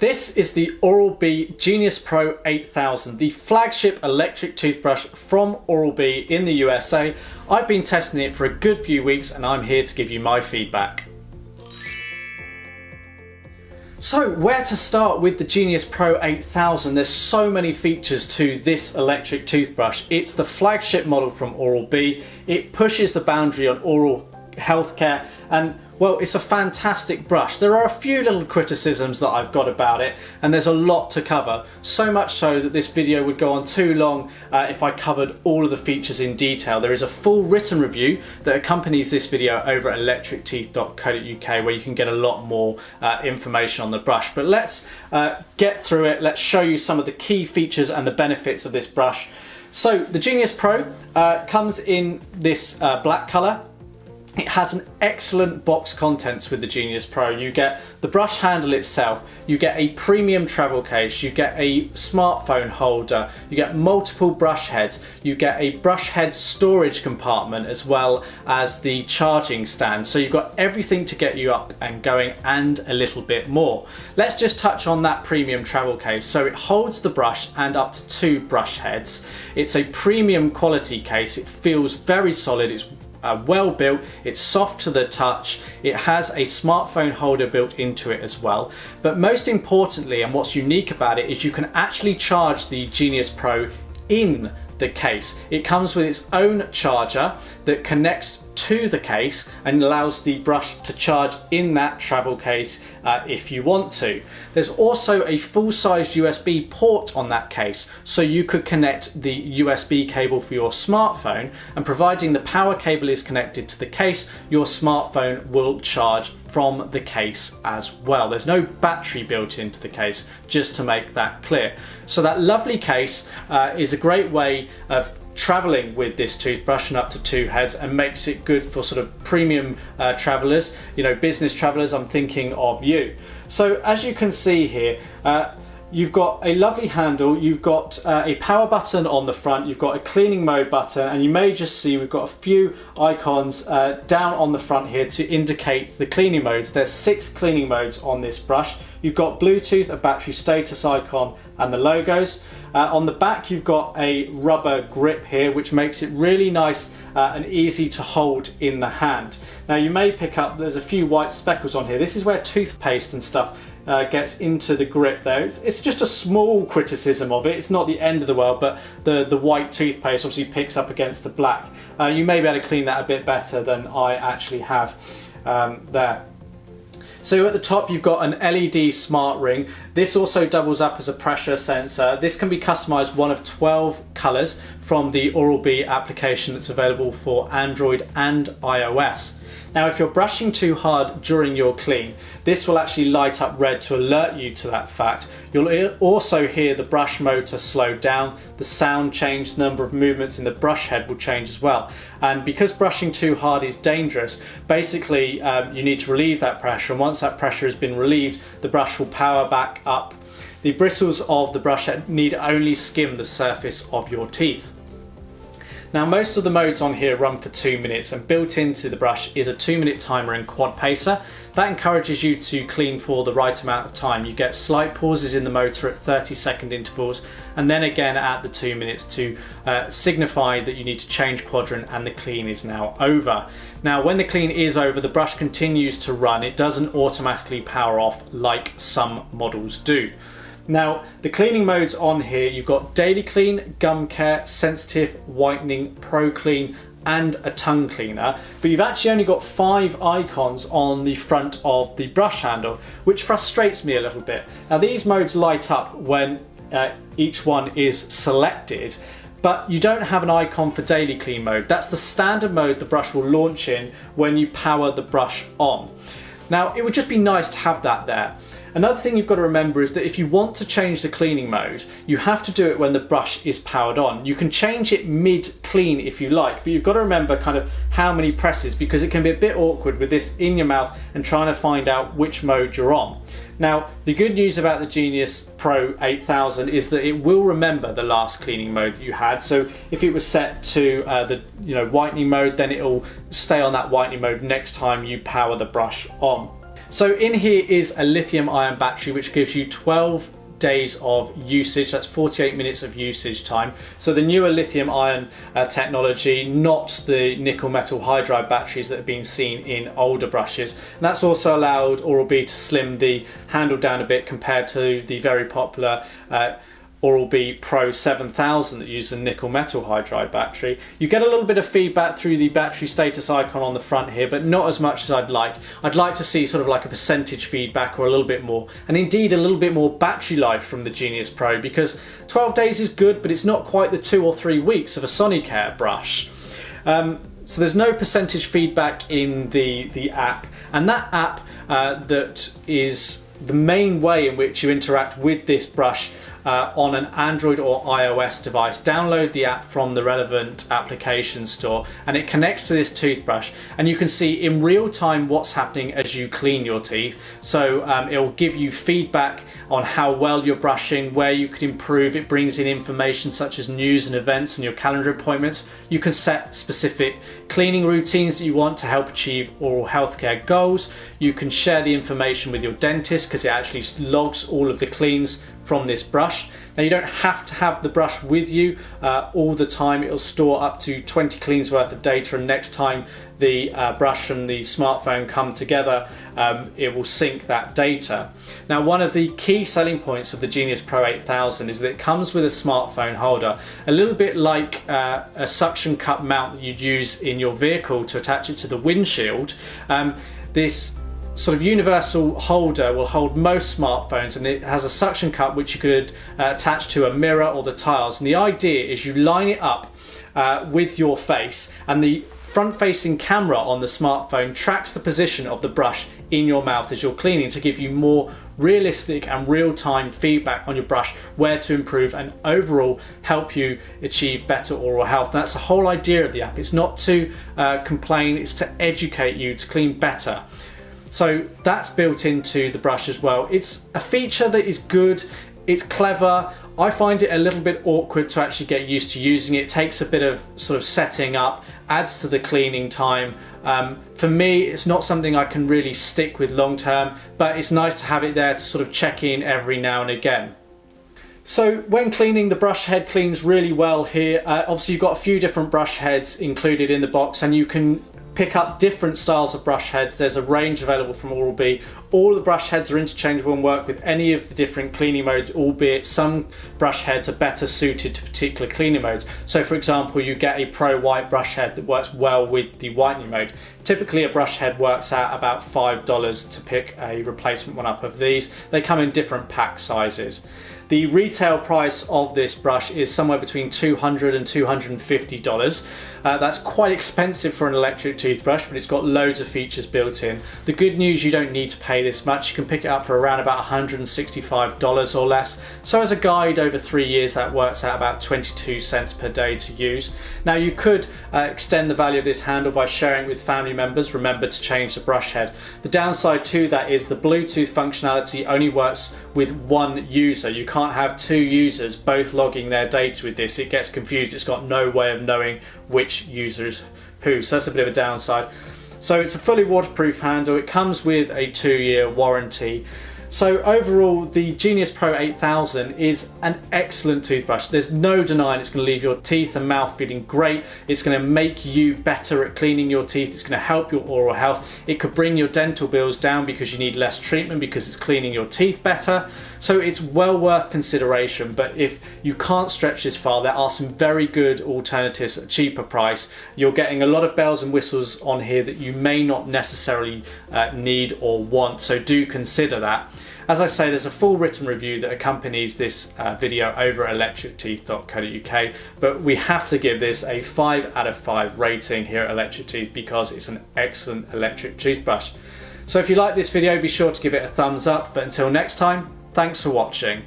This is the Oral-B Genius Pro 8000, the flagship electric toothbrush from Oral-B in the USA. I've been testing it for a good few weeks and I'm here to give you my feedback. So where to start with the Genius Pro 8000? There's so many features to this electric toothbrush. It's the flagship model from Oral-B. It pushes the boundary on oral healthcare and well, it's a fantastic brush. There are a few little criticisms that I've got about it and there's a lot to cover. So much so that this video would go on too long if I covered all of the features in detail. There is a full written review that accompanies this video over at electricteeth.co.uk where you can get a lot more information on the brush. But let's get through it. Let's show you some of the key features and the benefits of this brush. So the Genius Pro comes in this black colour. It has an excellent box contents with the Genius Pro. You get the brush handle itself, you get a premium travel case, you get a smartphone holder, you get multiple brush heads, you get a brush head storage compartment as well as the charging stand. So you've got everything to get you up and going and a little bit more. Let's just touch on that premium travel case. So it holds the brush and up to 2 brush heads. It's a premium quality case. It feels very solid. It's well built, it's soft to the touch, it has a smartphone holder built into it as well. But most importantly, and what's unique about it, is you can actually charge the Genius Pro in the case. It comes with its own charger that connects to the case and allows the brush to charge in that travel case if you want to. There's also a full-size USB port on that case, so you could connect the USB cable for your smartphone, and providing the power cable is connected to the case, your smartphone will charge from the case as well. There's no battery built into the case, just to make that clear. So that lovely case is a great way of traveling with this toothbrush and up to 2 heads, and makes it good for sort of premium travelers, you know, business travelers. I'm thinking of you. So as you can see here, you've got a lovely handle, you've got a power button on the front, you've got a cleaning mode button, and you may just see we've got a few icons down on the front here to indicate the cleaning modes. There's 6 cleaning modes on this brush. You've got Bluetooth, a battery status icon, and the logos. On the back you've got a rubber grip here, which makes it really nice and easy to hold in the hand. Now you may pick up there's a few white speckles on here. This is where toothpaste and stuff gets into the grip there. It's just a small criticism of it. It's not the end of the world, but the white toothpaste obviously picks up against the black. You may be able to clean that a bit better than I actually have there. So at the top you've got an LED smart ring. This also doubles up as a pressure sensor. This can be customized one of 12 colors from the Oral-B application that's available for Android and iOS. Now if you're brushing too hard during your clean, this will actually light up red to alert you to that fact. You'll also hear the brush motor slow down, the sound change, the number of movements in the brush head will change as well. And because brushing too hard is dangerous, basically you need to relieve that pressure, and once that pressure has been relieved, the brush will power back up. The bristles of the brush head need only skim the surface of your teeth. Now most of the modes on here run for 2 minutes, and built into the brush is a 2-minute timer and quad pacer. That encourages you to clean for the right amount of time. You get slight pauses in the motor at 30-second intervals, and then again at the 2 minutes to signify that you need to change quadrant and the clean is now over. Now when the clean is over, the brush continues to run. It doesn't automatically power off like some models do. Now the cleaning modes on here, you've got daily clean, gum care, sensitive, whitening, pro clean, and a tongue cleaner, but you've actually only got 5 icons on the front of the brush handle, which frustrates me a little bit. Now these modes light up when each one is selected, but you don't have an icon for daily clean mode. That's the standard mode the brush will launch in when you power the brush on. Now it would just be nice to have that there. Another thing you've got to remember is that if you want to change the cleaning mode, you have to do it when the brush is powered on. You can change it mid-clean if you like, but you've got to remember kind of how many presses, because it can be a bit awkward with this in your mouth and trying to find out which mode you're on. Now, the good news about the Genius Pro 8000 is that it will remember the last cleaning mode that you had. So if it was set to the whitening mode, then it will stay on that whitening mode next time you power the brush on. So in here is a lithium-ion battery which gives you 12 days of usage. That's 48 minutes of usage time. So the newer lithium-ion technology, not the nickel metal hydride batteries that have been seen in older brushes. And that's also allowed Oral-B to slim the handle down a bit compared to the very popular Oral-B Pro 7000 that uses a nickel metal hydride battery. You get a little bit of feedback through the battery status icon on the front here, but not as much as I'd like. I'd like to see sort of like a percentage feedback or a little bit more, and indeed a little bit more battery life from the Genius Pro, because 12 days is good, but it's not quite the 2 or 3 weeks of a Sonicare brush. So there's no percentage feedback in the app, and that app that is the main way in which you interact with this brush on an Android or iOS device. Download the app from the relevant application store and it connects to this toothbrush, and you can see in real time what's happening as you clean your teeth. So it will give you feedback on how well you're brushing, where you could improve. It brings in information such as news and events and your calendar appointments. You can set specific cleaning routines that you want to help achieve oral healthcare goals. You can share the information with your dentist because it actually logs all of the cleans from this brush. Now you don't have to have the brush with you all the time. It'll store up to 20 cleans worth of data, and next time the brush and the smartphone come together, it will sync that data. Now one of the key selling points of the Genius Pro 8000 is that it comes with a smartphone holder, a little bit like a suction cup mount that you'd use in your vehicle to attach it to the windshield. This sort of universal holder will hold most smartphones, and it has a suction cup which you could attach to a mirror or the tiles. And the idea is you line it up with your face, and the front-facing camera on the smartphone tracks the position of the brush in your mouth as you're cleaning to give you more realistic and real-time feedback on your brush, where to improve, and overall help you achieve better oral health. And that's the whole idea of the app. It's not to complain, it's to educate you to clean better. So that's built into the brush as well. It's a feature that is good, it's clever. I find it a little bit awkward to actually get used to using it. It takes a bit of sort of setting up, adds to the cleaning time. For me, it's not something I can really stick with long term, but it's nice to have it there to sort of check in every now and again. So when cleaning, the brush head cleans really well here. Obviously you've got a few different brush heads included in the box, and you can pick up different styles of brush heads. There's a range available from Oral-B. All the brush heads are interchangeable and work with any of the different cleaning modes, albeit some brush heads are better suited to particular cleaning modes. So for example, you get a Pro White brush head that works well with the whitening mode. Typically a brush head works out about $5 to pick a replacement one up of these. They come in different pack sizes. The retail price of this brush is somewhere between $200 and $250. That's quite expensive for an electric toothbrush, but it's got loads of features built in. The good news, you don't need to pay this much. You can pick it up for around about $165 or less. So as a guide over 3 years, that works out about 22 cents per day to use. Now you could extend the value of this handle by sharing it with family members. Remember to change the brush head. The downside to that is the Bluetooth functionality only works with one user. You can't have two users both logging their data with this. It gets confused. It's got no way of knowing which user is who. So that's a bit of a downside. So it's a fully waterproof handle. It comes with a 2-year warranty. So overall, the Genius Pro 8000 is an excellent toothbrush. There's no denying it's going to leave your teeth and mouth feeling great. It's going to make you better at cleaning your teeth. It's going to help your oral health. It could bring your dental bills down because you need less treatment because it's cleaning your teeth better. So it's well worth consideration. But if you can't stretch this far, there are some very good alternatives at a cheaper price. You're getting a lot of bells and whistles on here that you may not necessarily need or want. So do consider that. As I say, there's a full written review that accompanies this video over at electricteeth.co.uk, but we have to give this a 5 out of 5 rating here at Electric Teeth because it's an excellent electric toothbrush. So if you like this video, be sure to give it a thumbs up, but until next time, thanks for watching.